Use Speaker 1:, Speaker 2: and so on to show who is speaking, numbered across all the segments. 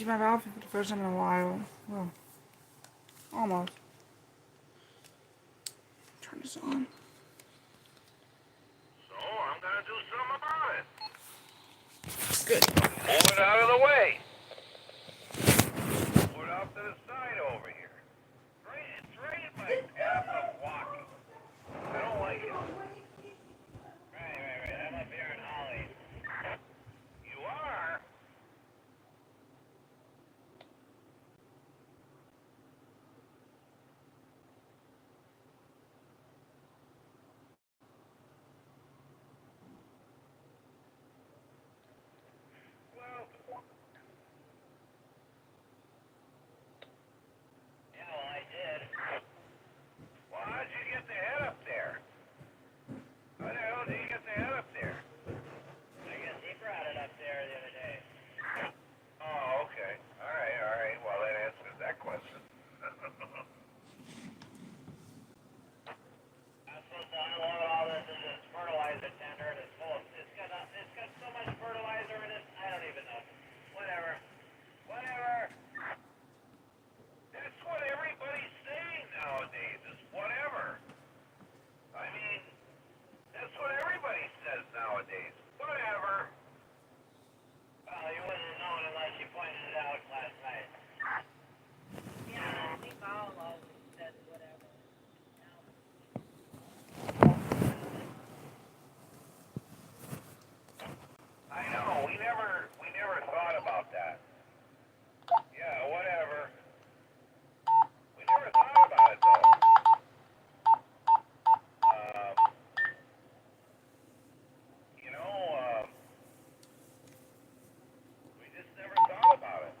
Speaker 1: changing my outfit for the first time in a while. Well, almost. Turn this on.
Speaker 2: So I'm gonna do something about it.
Speaker 1: Good.
Speaker 2: Move it out of the way. Put it off to the side over here. It's right in my path of walking. I don't like it. Right. I'm up here in Holly. You are? Well, yeah, well, I did. Well, how'd you get the head up there? How the hell did you get the head up there? I guess he brought it up there the other day. Oh, okay. All right. Well, that answers that question. I'm supposed to unload all this in this fertilizer tender, and it's full. It's got so much fertilizer in it. I don't even know. Whatever. That's what everybody's saying nowadays. Is whatever. I mean, that's what everybody says nowadays. Whatever. Well, you wouldn't have known unless you pointed it out last night.
Speaker 3: Yeah, I think all always said whatever.
Speaker 2: I know. We never thought about that. Yeah, whatever. We never thought about it though. You know, we just never thought about it.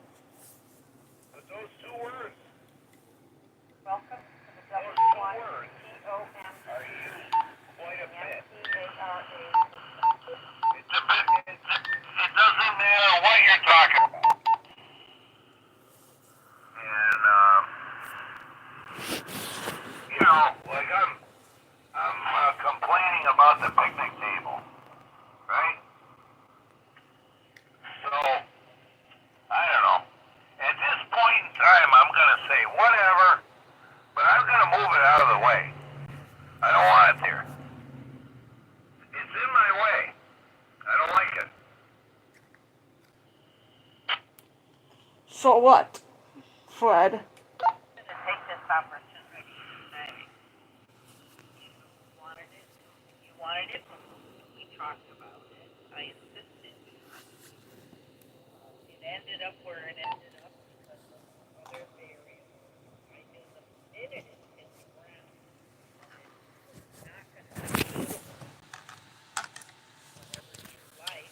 Speaker 2: But those two words,
Speaker 3: Welcome to the
Speaker 2: those two
Speaker 3: W1
Speaker 2: words
Speaker 3: TOM
Speaker 2: are used quite a bit.
Speaker 3: MCARA.
Speaker 2: It doesn't matter what you're talking about. And you know, like I'm complaining about the picnic table, right? So I don't know. At this point in time, I'm gonna say whatever, but I'm gonna move it out of the way. I don't want it there. It's in my way. I don't like it.
Speaker 1: So what, Fred?
Speaker 3: I'm going to take this opportunity to say you wanted it, we talked about it, I insisted. It ended up where it ended up because of other variables. I knew the minute it hit the ground, it's not going to be suitable. Whatever you like,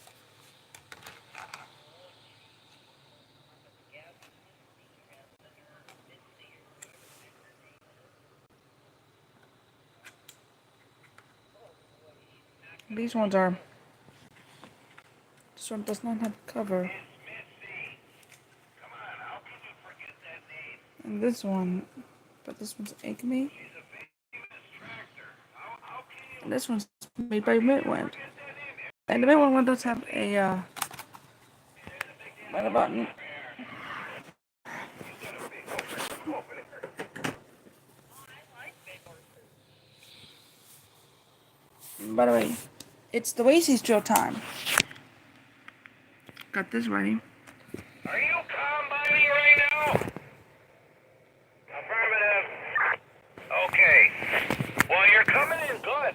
Speaker 1: These ones are. This one does not have a cover.
Speaker 2: Miss Missy. Come on, how can you forget that name?
Speaker 1: And this one, but this one's Acme.
Speaker 2: She's a famous tractor. How can you
Speaker 1: And this one's made by Midwind.
Speaker 2: forget that name?
Speaker 1: And the Midwind one does have a belly button. By the way, it's the Races drill time. Got this ready.
Speaker 2: Are you combining right now? Affirmative. Okay. Well, you're coming in good.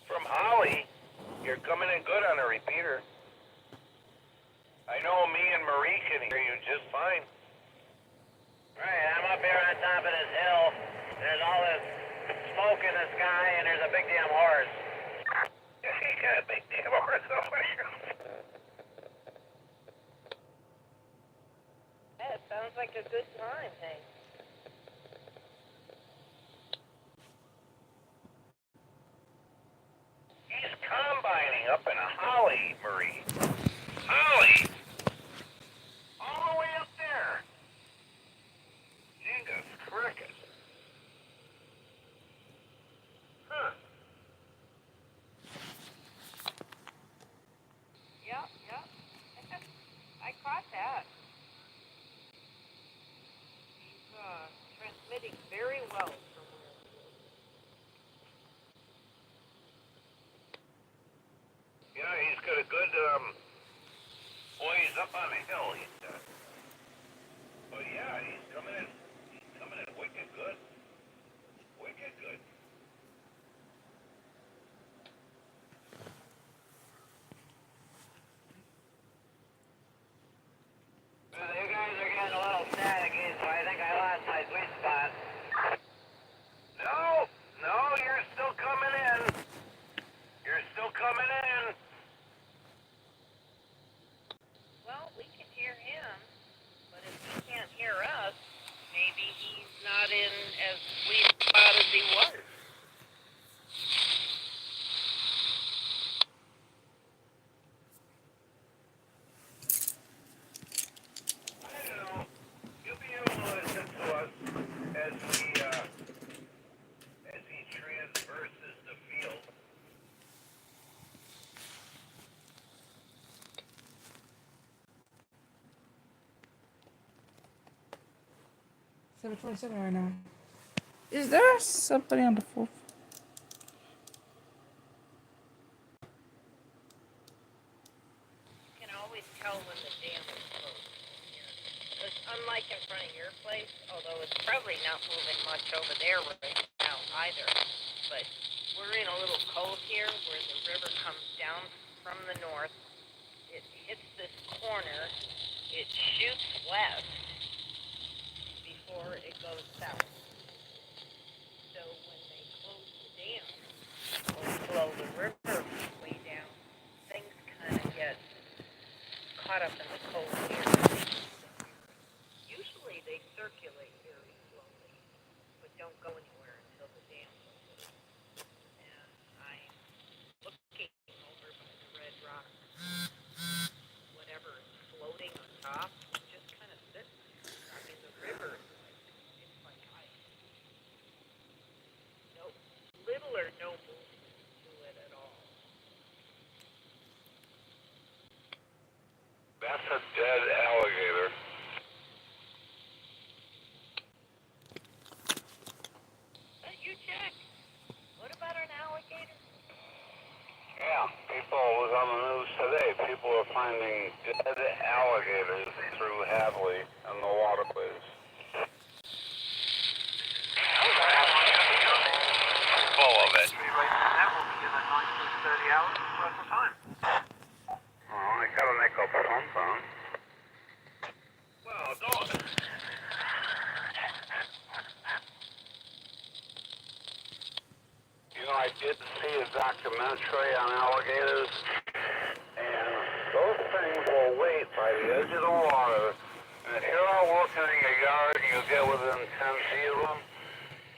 Speaker 2: From Holly, you're coming in good on a repeater. I know me and Marie can hear you just fine. Right, I'm up here on top of this hill. There's all this smoke in the sky, and there's a big damn horse. You got a big damn horse over here.
Speaker 3: Yeah, it sounds like a good time, hey.
Speaker 2: He's combining up in a Holly, Marie. Holly! All the way up there. Dingus cricket. Huh.
Speaker 3: Yep. I caught that.
Speaker 1: 7:27 right now. Is there somebody on the fourth?
Speaker 3: You can always tell when the dam is closed here. Because unlike in front of your place, although it's probably not moving much over there right now either, but we're in a little cove here where the river comes down from the north. It hits this corner. It shoots west before it goes south. So when they close the dam or slow the river way down, things kind of get caught up in the cove here. Usually they circulate very slowly, but don't go anywhere until the dam closes. And I'm looking over by the red rock. Whatever is floating on top just kind of sits there. I mean, the river is like ice. No, little or no movement to it at all.
Speaker 2: That's a dead alligator.
Speaker 3: You check. What about an alligator?
Speaker 2: Yeah, people was on the news today. People are finding dead alligators through Hadley and the waterways. Full of it.
Speaker 4: That will be in a 30 hours worth of time.
Speaker 2: Oh, I gotta make up something. Well, don't. You know, I did see a documentary on alligators, and those things will wait by the edge of the water. And if you're out working in your yard and you get within 10 feet of them,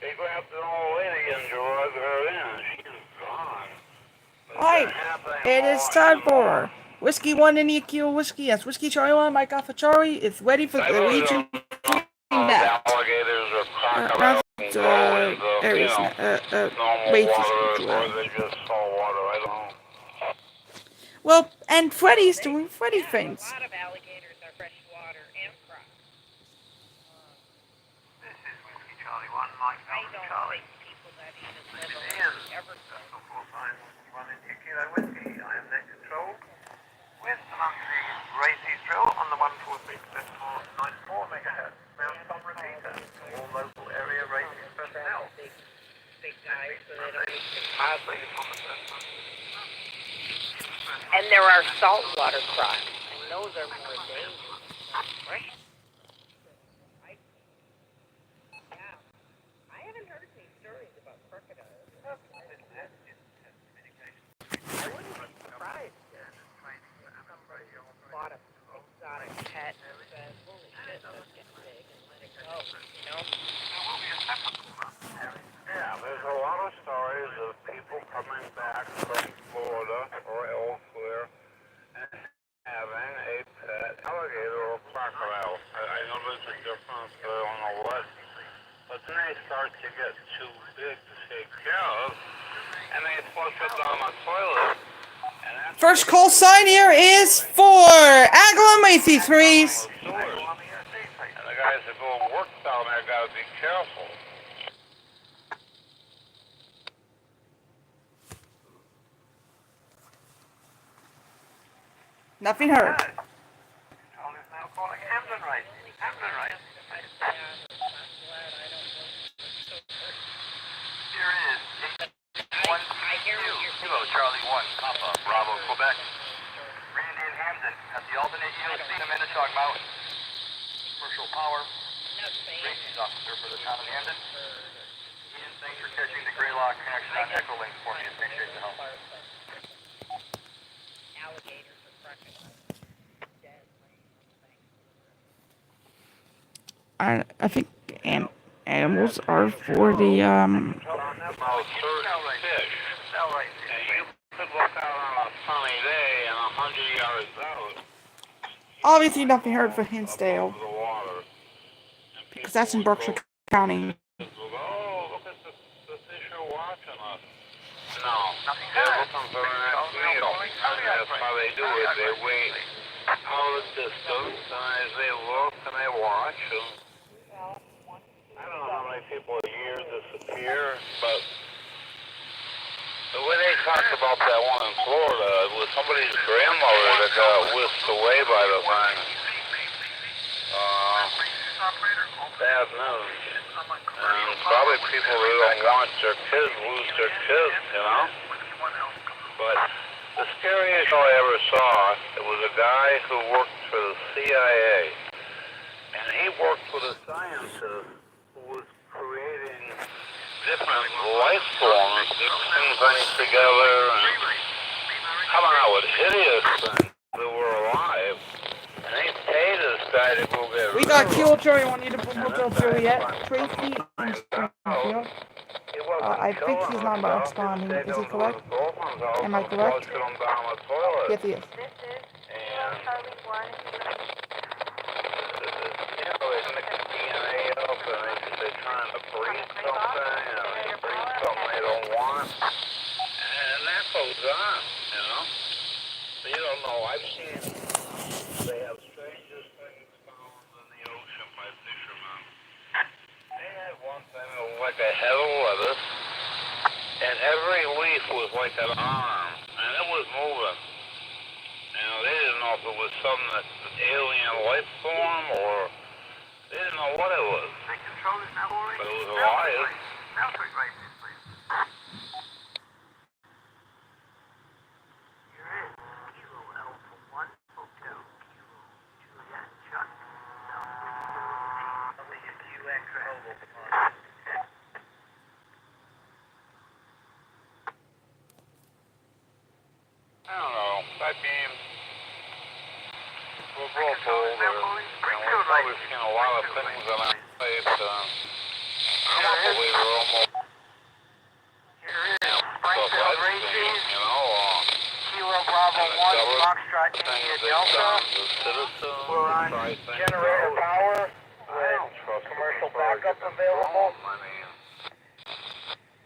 Speaker 2: they grab the old lady and drug her in. She's gone.
Speaker 1: Alright, it is time for Whiskey 1 India Kilo Whiskey. Yes, Whiskey Charlie 1, Mike Alpha Charlie is ready for the region back.
Speaker 2: Alligators or crocodiles go in the,
Speaker 1: areas,
Speaker 2: normal
Speaker 1: wait
Speaker 2: water,
Speaker 1: for
Speaker 2: or they just salt water, I don't know.
Speaker 1: Well, and Freddy's doing Freddy things.
Speaker 3: A lot of alligators are freshwater and crocs.
Speaker 4: This is Whiskey Charlie 1, Mike
Speaker 3: I
Speaker 4: Alpha
Speaker 3: don't
Speaker 4: Charlie.
Speaker 3: think people that even
Speaker 4: This
Speaker 3: live
Speaker 4: is
Speaker 3: along
Speaker 4: Ian.
Speaker 3: the Everglades.
Speaker 4: That's the 4 times 1 India Kilo Whiskey. I am net control with the monthly Races drill on the 143.94 megahertz. Mount Tom repeater. All local area Races personnel.
Speaker 3: Big guys, so they don't need to
Speaker 4: Madly on the first one.
Speaker 3: And there are saltwater crocs, and those are more dangerous than fresh. Yeah, I haven't heard any stories about crocodiles. I wouldn't be surprised if somebody bought an exotic pet and said, holy shit, that's getting big, and let it go, you know?
Speaker 2: Yeah, there's a lot of stories of people coming back from Florida or elsewhere and having a pet alligator or crocodile. I know there's a difference on the what, but then they start to get too big to take care of, and they flush it down the toilet. And that's
Speaker 1: First call sign here is for Agawam Races.
Speaker 2: and the guys that go and work down there gotta be careful.
Speaker 1: Nothing heard.
Speaker 4: Control is now calling Hampden Races. Hampden Races. Here is 1 Kilo Charlie 1 Papa Bravo Quebec. Randy in Hampden at the alternate yield in Minnetonka Mountain. Commercial power. Races officer for the town of Hampden. Ian, thanks for catching the Greylock connection on Echo Link for me. Appreciate the help.
Speaker 3: Alligators or crocodiles.
Speaker 1: I think animals are for the
Speaker 2: About certain fish. And you could look out on a sunny day and 100 yards out.
Speaker 1: obviously nothing heard for Hinsdale
Speaker 2: Above the water.
Speaker 1: because that's in Berkshire County.
Speaker 2: Oh, look at the fish are watching us. No, they're looking for the next meal. And that's how they do it. They wait out a distance, and as they look and they watch, and here, but the way they talked about that one in Florida, it was somebody's grandmother that got whisked away by the thing. Bad news. And probably people that don't want their kids lose their kids, you know? But the scariest show I ever saw, it was a guy who worked for the CIA. And he worked with a scientist who was creating different life forms, mixing things together, and coming out with hideous things that were alive. And they paid this guy to go get
Speaker 1: We got Kilo Charlie 1 to Hotel Juliet. Tracy in Springfield. I think he's not responding. Is he correct? Am I correct? Yes, he is.
Speaker 3: This is Kilo Charlie 1.
Speaker 2: They're trying to breed something, they breed something they don't want, and that goes on, you know. So you don't know. I've seen they have strangest things found in the ocean by fishermen. They had one thing that was like a head of lettuce, and every leaf was like an arm, and it was moving. You know, they didn't know if it was some alien life form or they didn't know what it was. But it was alive.
Speaker 4: Southwick Races, please. Here is Kilo Alpha 1 Hotel Kilo Juliet Chuck. Southwick QX Mobile.
Speaker 2: I don't know. I mean, we're both older, and we've probably seen a lot of things in our life. I don't believe we're almost
Speaker 4: Here is Springfield Races.
Speaker 2: you know,
Speaker 4: Kilo Bravo 1 Foxtrot
Speaker 2: things
Speaker 4: India
Speaker 2: they've
Speaker 4: Delta.
Speaker 2: done to citizens,
Speaker 4: We're on
Speaker 2: try things
Speaker 4: generator
Speaker 2: out.
Speaker 4: power
Speaker 2: I
Speaker 4: with
Speaker 2: don't trust
Speaker 4: commercial
Speaker 2: them before I
Speaker 4: backup
Speaker 2: get them
Speaker 4: available.
Speaker 2: home. I mean,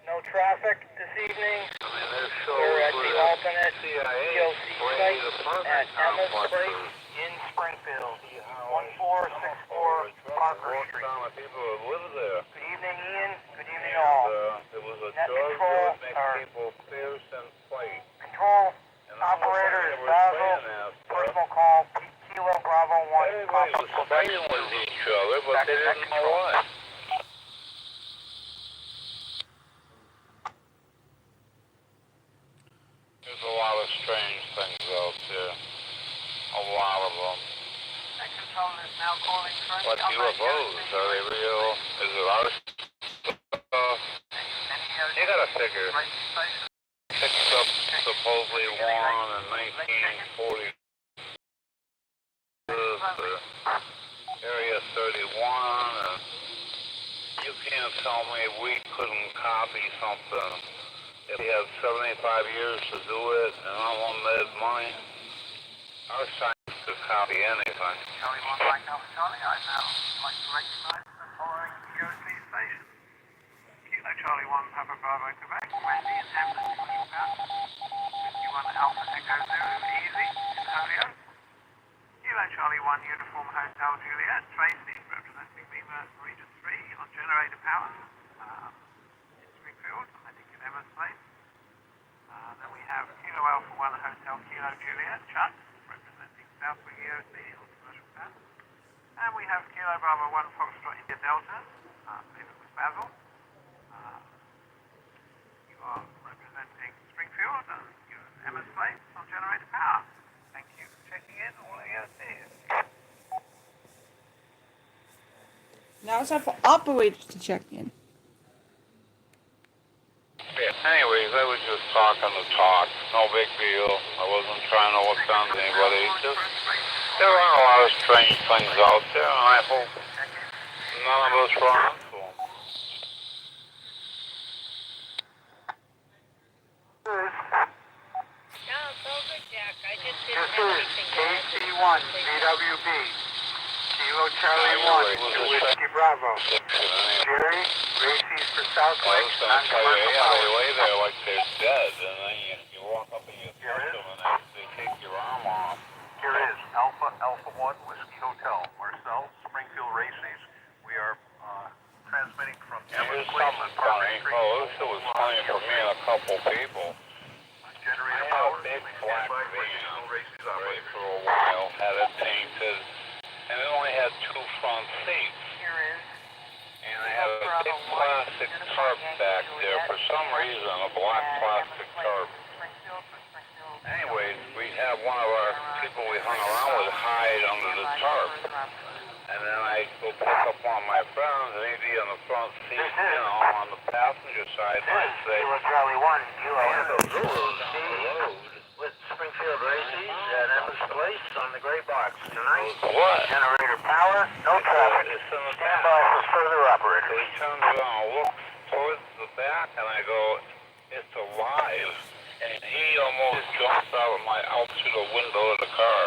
Speaker 4: No traffic this evening.
Speaker 2: there's
Speaker 4: We're at the alternate
Speaker 2: CIA
Speaker 4: PLC
Speaker 2: Brady
Speaker 4: site
Speaker 2: apartment
Speaker 4: at Emma's
Speaker 2: complexes.
Speaker 4: Place in Springfield.
Speaker 2: See how
Speaker 4: 1464 Parker
Speaker 2: walk
Speaker 4: Street.
Speaker 2: down the people that live there.
Speaker 4: Good evening, Ian. Good evening,
Speaker 2: And
Speaker 4: all.
Speaker 2: it was a
Speaker 4: Net
Speaker 2: drug
Speaker 4: control,
Speaker 2: that would make people fierce and fight.
Speaker 4: Control,
Speaker 2: And all the
Speaker 4: operator
Speaker 2: time
Speaker 4: is
Speaker 2: they were
Speaker 4: Basil.
Speaker 2: saying that stuff.
Speaker 4: Personal call, Kilo Bravo 1.
Speaker 2: Everybody was fighting with each other, but they didn't know what. There's a lot of strange things out there. A lot of them.
Speaker 4: Net control is now calling front.
Speaker 2: What UFOs? Are they real? Is it our stuff? You gotta figure. Picked up supposedly one in 1940. Area 31, and you can't tell me we couldn't copy something if we had 75 years to do it and unlimited money. Our science could copy anything.
Speaker 4: Charlie 1 Mike Alpha Charlie, I now like to recognize the following QOC stations. Kilo Charlie 1 Papa Bravo Quebec, Wendy and Hampden, 20 pounds. 51 Alpha Echo Zulu, Easy in Holyoke. Kilo Charlie 1 Uniform Hotel Juliet, Tracy, representing Mema Region 3 on generator power in Springfield, I think in Emma's Place. Then we have Kilo Alpha 1 Hotel Kilo Juliet, Chuck, representing Southwick EOC on commercial power. And we have Kilo Bravo 1 Foxtrot India Delta, I believe it was Basil. You are representing Springfield and you're Emma's Place on generator power. Thank you for checking in, all EOCs.
Speaker 1: Now it's time for operators to check in.
Speaker 2: Yeah, anyways, I was just talking to talk. No big deal. I wasn't trying to offend anybody. Just, there are a lot of strange things out there, and I hope none of us run into them.
Speaker 3: No, it's all good, Jack. I just
Speaker 4: This
Speaker 3: didn't have
Speaker 4: is
Speaker 3: anything to add.
Speaker 4: KC1 VWB, Kilo Charlie 1 to Whiskey Bravo. Jerry, Races for
Speaker 2: I
Speaker 4: Southwick,
Speaker 2: was going to tell you,
Speaker 4: non-commercial
Speaker 2: yeah, they
Speaker 4: power.
Speaker 2: lay there like they're dead, and then you walk up and you touch them, and they take your arm off.
Speaker 4: Here is Alpha 1 Whiskey Hotel, Marcel, Springfield Races. We are transmitting from
Speaker 2: And there's
Speaker 4: Emma's Place
Speaker 2: something
Speaker 4: on Parker
Speaker 2: funny.
Speaker 4: Street.
Speaker 2: couple people.
Speaker 4: Generator
Speaker 2: I had
Speaker 4: power.
Speaker 2: a big black van
Speaker 4: Hinsdale Races
Speaker 2: right
Speaker 4: operator.
Speaker 2: for a while, had it painted, and it only had 2 front seats.
Speaker 3: Here is
Speaker 2: And I had a big plastic tarp back there, for some reason, a black plastic tarp. Anyways, we had one of our people we hung around with hide under the tarp. And then I'd go pick up one of my friends, and he'd be on the front seat, you know, on the passenger side, and I'd say,
Speaker 4: Charlie 1,
Speaker 2: Guru,
Speaker 4: with Springfield Races at Emma's Place on the gray box tonight.
Speaker 2: what?
Speaker 4: Generator power, no traffic.
Speaker 2: It's in the
Speaker 4: Stand
Speaker 2: back.
Speaker 4: by for further
Speaker 2: So
Speaker 4: operators.
Speaker 2: he turns around and looks towards the back, and I go, it's alive. And he almost jumps out through the window of the car.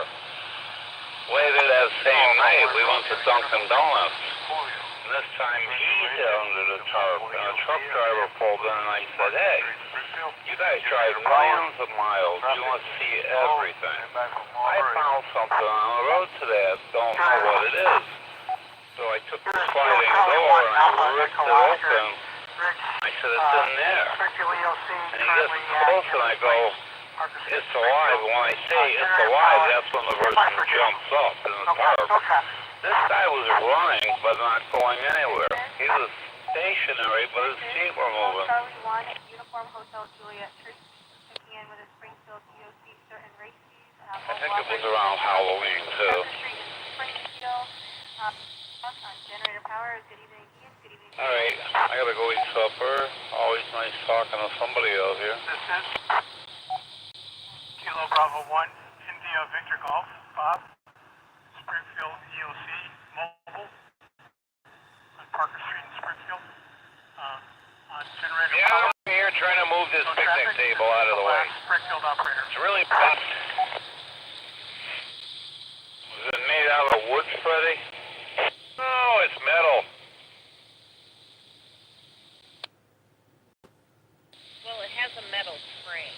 Speaker 2: Later that same night, we went to Dunkin' Donuts. And this time he's under the tarp, and a truck driver pulled in, and I said, hey, you guys drive millions of miles. You must see everything. I found something on the road today. I don't know what it is. So I took the sliding door, and I ripped it open. I said, it's in there. And he gets close, and I go, it's alive. And when I say it's alive, that's when the person jumps up in the tarp. This guy was running, but not going anywhere. He was stationary, but his feet were moving.
Speaker 5: Charlie 1, Uniform Hotel Juliet, checking in with a Springfield EOC certain races.
Speaker 2: I think it was around Halloween, too.
Speaker 5: Springfield, on generator power. Good evening, Ian. Good evening.
Speaker 2: All right, I gotta go eat supper. Always nice talking to somebody out here.
Speaker 4: This is Kilo Bravo 1, India Victor Golf, Bob, Springfield EOC Mobile, on Parker Street in Springfield, on generator
Speaker 2: Yeah,
Speaker 4: power.
Speaker 2: I'm here trying to move this
Speaker 4: No
Speaker 2: picnic
Speaker 4: traffic.
Speaker 2: table out of the way.
Speaker 4: Springfield operator.
Speaker 2: It's really bent. Was it made out of wood, Freddie? No, it's metal.
Speaker 3: Well, it has a metal frame.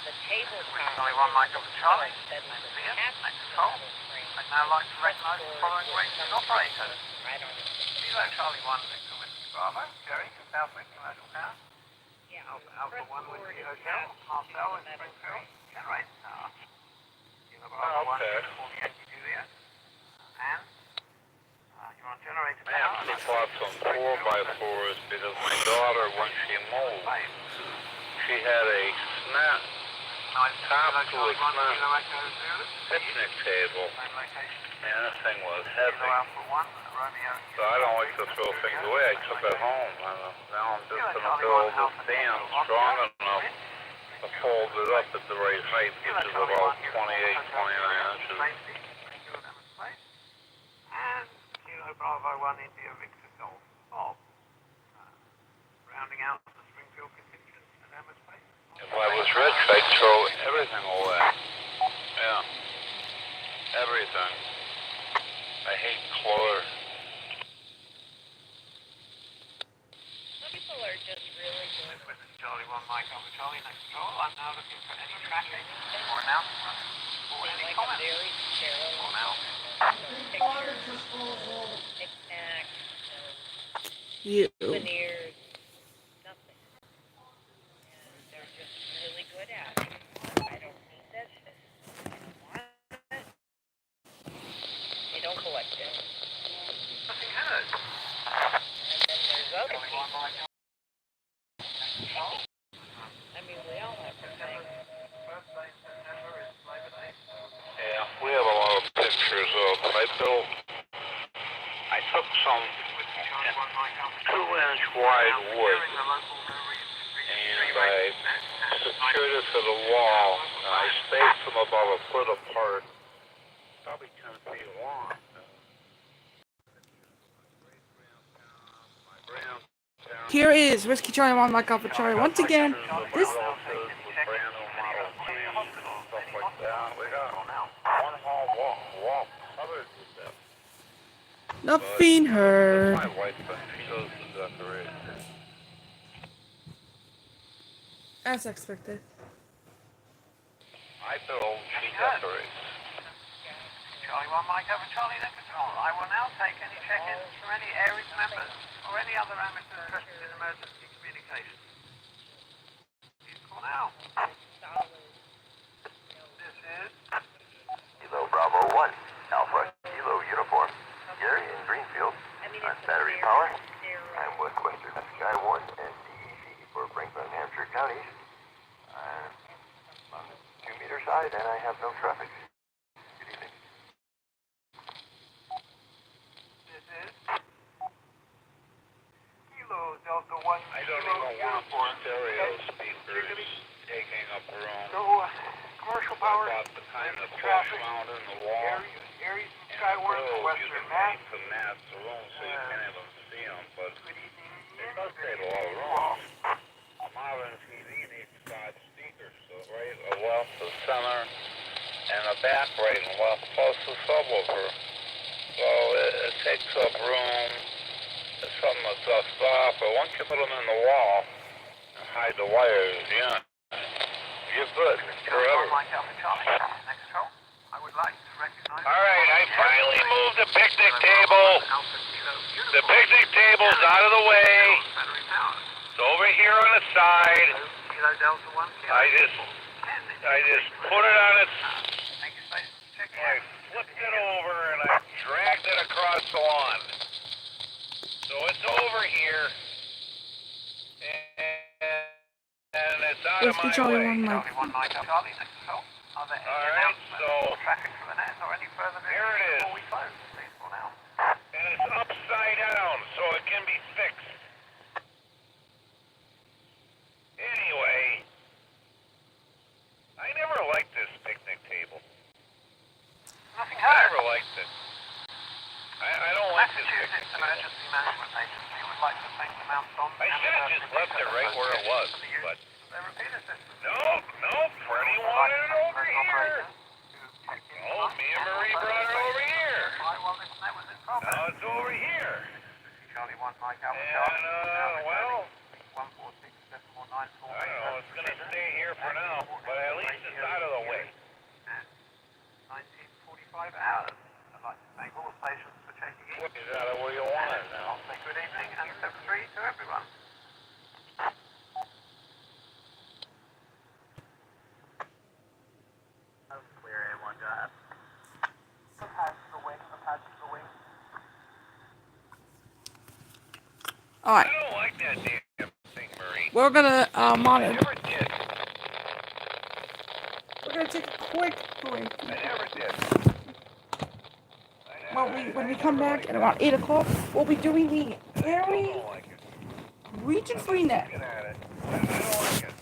Speaker 3: The table
Speaker 4: Only one mic up to Charlie.
Speaker 3: that is
Speaker 4: Nice
Speaker 3: attached
Speaker 4: nice
Speaker 3: to the
Speaker 4: control.
Speaker 3: metal frame.
Speaker 4: I'd now like to recognize the following races operators.
Speaker 3: I don't know.
Speaker 4: Kilo Charlie 1, Victor Whiskey Bravo, Jerry, Southwick Commercial Town,
Speaker 3: Yeah,
Speaker 4: Alpha 1 Whiskey Hotel,
Speaker 3: attached
Speaker 4: Marcel in
Speaker 3: to the metal
Speaker 4: Springfield,
Speaker 3: frame.
Speaker 4: Generator Tower, Kilo Bravo 1,
Speaker 2: Okay.
Speaker 4: Uniform Yankee Juliet, and you're on Generator
Speaker 2: I
Speaker 4: Tower.
Speaker 2: actually bought some 4x4s because my daughter, when she moved, she had a cement top to a cement picnic table,
Speaker 4: Same location.
Speaker 2: and this thing was heavy.
Speaker 4: Kilo Alpha 1, Romeo.
Speaker 2: So I don't like to throw things away. I took it home, and now I'm just going to build a stand strong enough to fold it up at the right height, which is about 28, 29 inches.
Speaker 4: And Kilo Bravo 1 India Victor Golf Bob. Rounding out the Springfield contingent at Emma's Place.
Speaker 2: If I was rich, I'd throw everything away. Yeah. Everything. I hate clutter.
Speaker 3: Some people are just really good.
Speaker 4: With Charlie 1 Mike Alpha Charlie next control, I'm now looking for any traffic or announcement or
Speaker 3: They
Speaker 4: any
Speaker 3: like a
Speaker 4: comments
Speaker 3: very sterile
Speaker 4: or now.
Speaker 3: pictures, knickknacks,
Speaker 1: You.
Speaker 3: souvenirs, nothing. And they're just really good at it. I don't need this. I don't want it. They don't collect it.
Speaker 4: Nothing heard.
Speaker 3: And then there's other
Speaker 4: Charlie 1
Speaker 3: people.
Speaker 4: Mike Alpha control.
Speaker 3: I mean, we all have to think.
Speaker 4: Birthday September is Labor Day.
Speaker 2: Yeah, we have a lot of pictures of. I took some
Speaker 4: Charlie 1 Mike Alpha
Speaker 2: 2-inch wide wood,
Speaker 4: During the local brewery
Speaker 2: and I secured it to the wall, and I spaced them about a foot apart, probably 10 feet long.
Speaker 1: Here is Whiskey Charlie 1, Mike Alpha Charlie. Once again, this nothing heard.
Speaker 2: My wife chose to decorate.
Speaker 1: As expected.
Speaker 2: I build, she decorates.
Speaker 4: Charlie 1 Mike over Charlie in control. I will now take any check-ins from any Aries members or any other amateurs interested in emergency communications. for now.
Speaker 3: solid,
Speaker 4: This is Kilo Bravo 1, Alpha Kilo Uniform. Here in Springfield,
Speaker 3: I mean,
Speaker 4: on
Speaker 3: it's
Speaker 4: battery
Speaker 3: a
Speaker 4: power.
Speaker 3: they're,
Speaker 4: I'm with Western Sky 1 and DEC for Franklin and Hampshire counties. I'm on the 2-meter side and I have no traffic. Good evening. This is Kilo Delta 1.
Speaker 2: I don't even want stereo speakers taking up room.
Speaker 4: So, commercial power,
Speaker 2: About the kind of push
Speaker 4: traffic,
Speaker 2: mount in the wall.
Speaker 4: Aries and
Speaker 2: And
Speaker 4: Sky
Speaker 2: the
Speaker 4: 1 for
Speaker 2: grills, you
Speaker 4: Western
Speaker 2: can
Speaker 4: Mass.
Speaker 2: paint the mats the room so you can't even see them, but
Speaker 4: Good evening.
Speaker 2: it does take a lot of room. A modern TV needs 5 speakers, so right a left, the center, and a back right and left, plus the subwoofer. So it takes up room. It's something that's dust off, but once you put them in the wall and hide the wires, yeah, you're good forever. All right, I finally moved the picnic table. The picnic table's out of the way. It's over here on the side. I just put it on its. I flipped it over and I dragged it across the lawn. So it's over here, and it's out of
Speaker 1: Whiskey
Speaker 2: my
Speaker 1: Charlie
Speaker 2: way.
Speaker 1: 1 Mike.
Speaker 2: All right, so here it is. And it's upside down, so it can be fixed. Anyway, I never liked this picnic table. I never liked it. I don't like this picnic table. I should have just left it right where it was, but no, Freddie wanted it over here. Oh, me and Marie brought it over here. Now it's over here. And, well, I don't know, it's going to stay here for now, but at least it's out of the way.
Speaker 4: 1945 hours. I'd like to thank all the patients for checking in.
Speaker 2: It's out of where you want it now.
Speaker 4: I'll say good evening and 7-3 to everyone. Clear A1, go ahead. Patch the wing.
Speaker 1: Alright,
Speaker 2: I don't like that damn thing, Marie.
Speaker 1: we're gonna
Speaker 2: I
Speaker 1: monitor.
Speaker 2: never did.
Speaker 1: We're gonna take a quick break.
Speaker 2: I never did.
Speaker 1: When we come back at around 8 o'clock, we'll be doing the
Speaker 2: I
Speaker 1: Harry
Speaker 2: don't like it.
Speaker 1: Region Free Net.
Speaker 2: Get at it. I don't like it.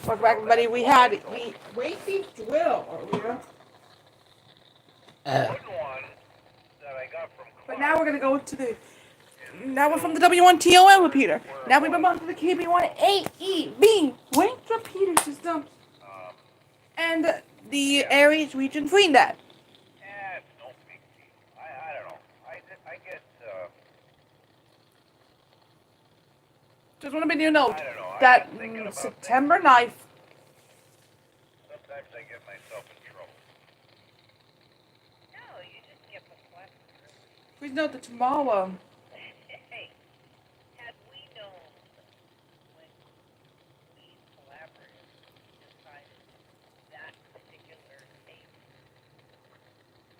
Speaker 1: Welcome back, everybody. We wait beef drill earlier.
Speaker 2: Wooden one that I got from
Speaker 1: But now we're gonna go to the. Now we're from the W1TOM repeater. Now we move on to the KB1AEB linked repeater system and the Aries region FreeNet.
Speaker 2: it's no big deal. I don't know. I get,
Speaker 1: Just want to make you note
Speaker 2: I don't know. I
Speaker 1: that
Speaker 2: get thinking about
Speaker 1: September
Speaker 2: things.
Speaker 1: 9th,
Speaker 2: Sometimes I get myself in trouble.
Speaker 3: No, you just get perplexed.
Speaker 1: please note that tomorrow.
Speaker 3: Hey, had we known when we collaborated, decided that particular case,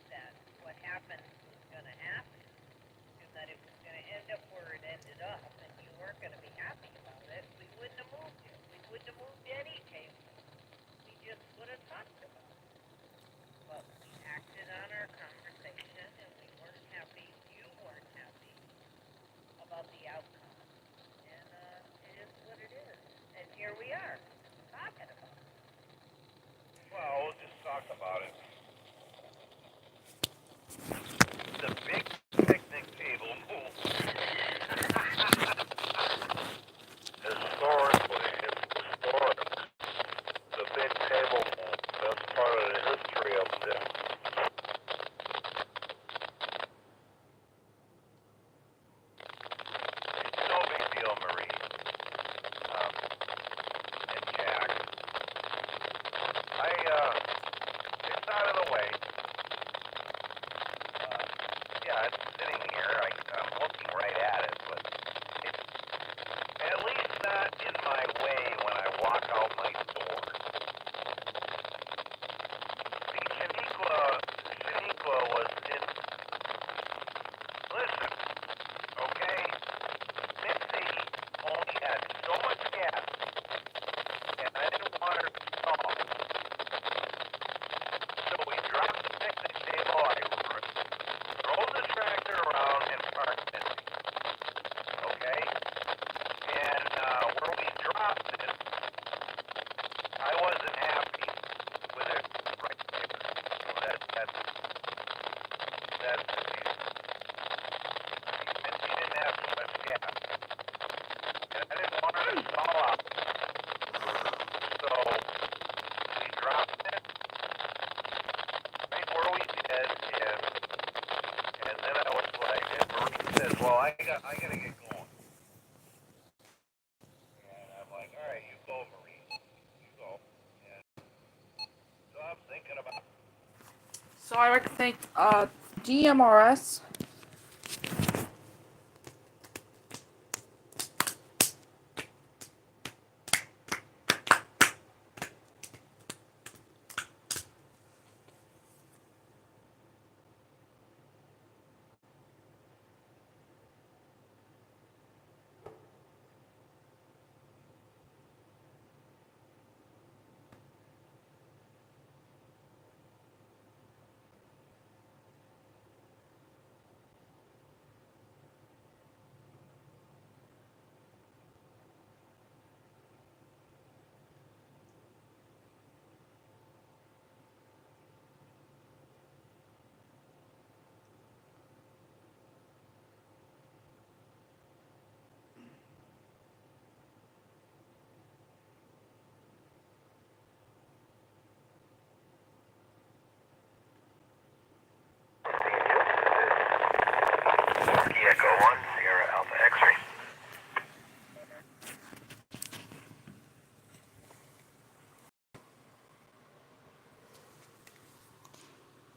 Speaker 3: that what happened was going to happen, and that it was going to end up where it ended up, and you weren't going to be happy about it, we wouldn't have moved you. We wouldn't have moved any case. We just would have talked about it. But we acted on our conversation, and we weren't happy. You weren't happy about the outcome. And it is what it is. And here we are, talking about it.
Speaker 2: Well, we'll just talk about it. The big picnic table move. Historically, it's historic. The big table move. That's part of the history of this. No big deal, Marie. And Jack. It's out of the way. Yeah, it's sitting here. I'm looking right at it, but it's at least not in my way when I walk out my door. See, Shaniqua was in. Listen, okay? Mitzi only had so much gas, and I didn't want her to stall. So we dropped the picnic table. I drove the tractor around and parked it. Okay? And where we dropped it, I wasn't happy with it right there. So that's the deal. Mitzi didn't have too much gas. And I didn't want her to fall out. So we dropped it right where we did, and then I was like, and Marie says, well, I gotta get going. And I'm like, all right, you go, Marie. You go. And so I'm thinking about.
Speaker 1: So I like to thank GMRS.
Speaker 2: Echo 1, Sierra Alpha X-ray.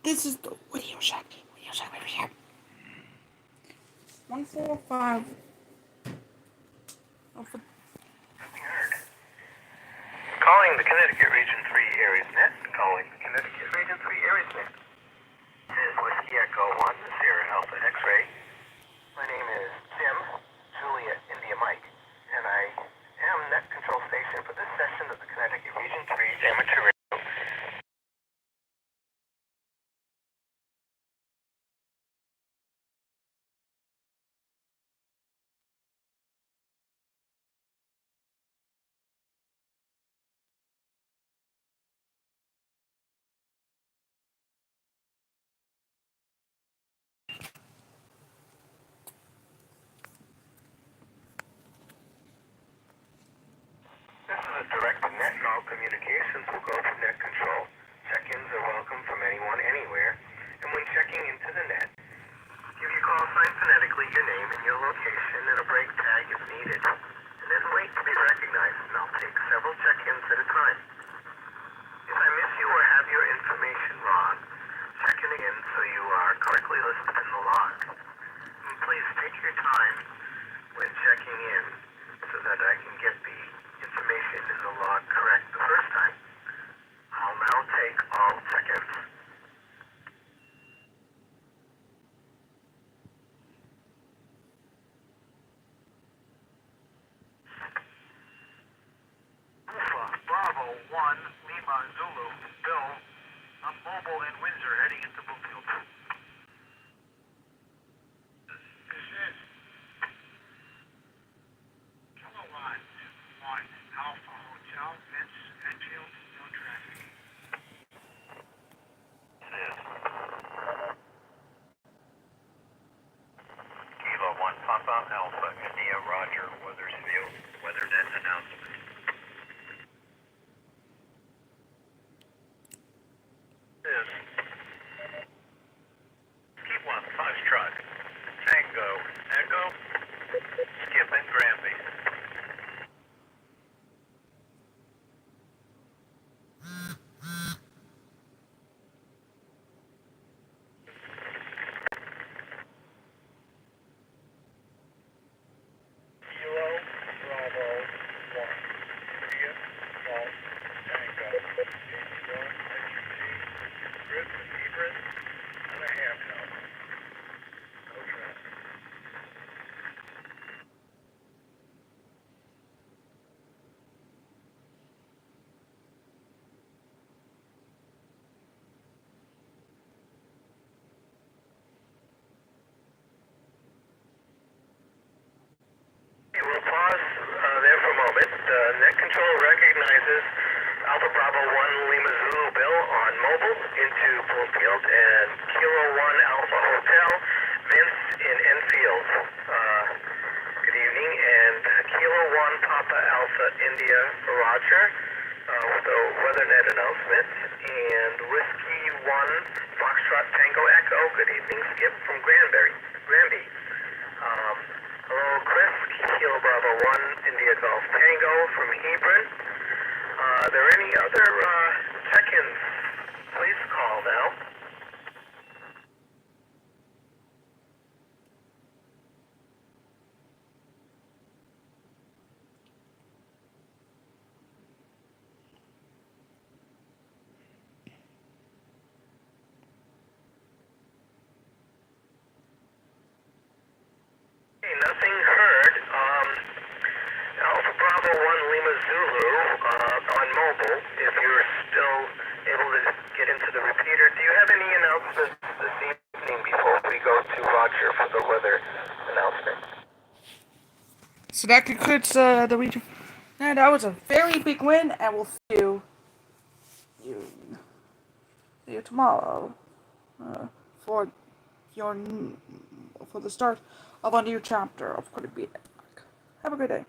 Speaker 1: This is the Radio Shack. Radio Shack over here. 145. Oh, for
Speaker 2: Nothing heard. Calling the Connecticut Region 3 Aries Net. Calling the Connecticut Region 3 Aries Net. This is Whiskey Echo 1, Sierra Alpha X-ray. My name is Tim, Juliet India Mike, and I am Net Control Station for this session of the Connecticut Region 3 Amateur direct to net and all communications will go to net control. Check-ins are welcome from anyone, anywhere. And when checking into the net, give your call sign phonetically, your name and your location, and a break tag if needed. And then wait to be recognized, and I'll take several check-ins at a time. If I miss you or have your information wrong, check in again so you are correctly listed in the log. And please take your time when checking in so that I can get the information in the log correct the first time. I'll now take all check-ins.
Speaker 4: Alpha Bravo 1 Lima Zulu. Bill, I'm mobile in Windsor heading into Bloomfield. This is Kilowatt 1 Alpha Hotel, Enfield, no traffic.
Speaker 2: Kilo 1 Papa Alpha India Roger, Weathersfield, weather net announcement. Is Ski 1 Foxtrot, Tango, Echo, Skip and Granby. Kilo Bravo 1, India, Golf, Tango, 81, Grid to Hebron, and a half hour. No traffic. We'll pause there for a moment. Net control recognizes Alpha Bravo 1 Lima Zulu Bill on mobile into Bloomfield and Kilo 1 Alpha Hotel, Vince in Enfield. Good evening, and Kilo 1 Papa Alpha India Roger with a weather net announcement, and Whiskey 1 Foxtrot Tango Echo. Good evening, Skip from Granby. Hello, Chris, Kilo Bravo 1, India Golf Tango from Hebron. Are there any other check-ins? Please call now. Hey, nothing heard. Alpha Bravo 1 Lima Zulu on mobile, if you're still able to get into the repeater. Do you have any announcements this evening before we go to Roger for the weather announcement?
Speaker 1: So that concludes the region. And that was a very big win, and we'll see you tomorrow for your for the start of a new chapter of Could It Be It. Have a good day.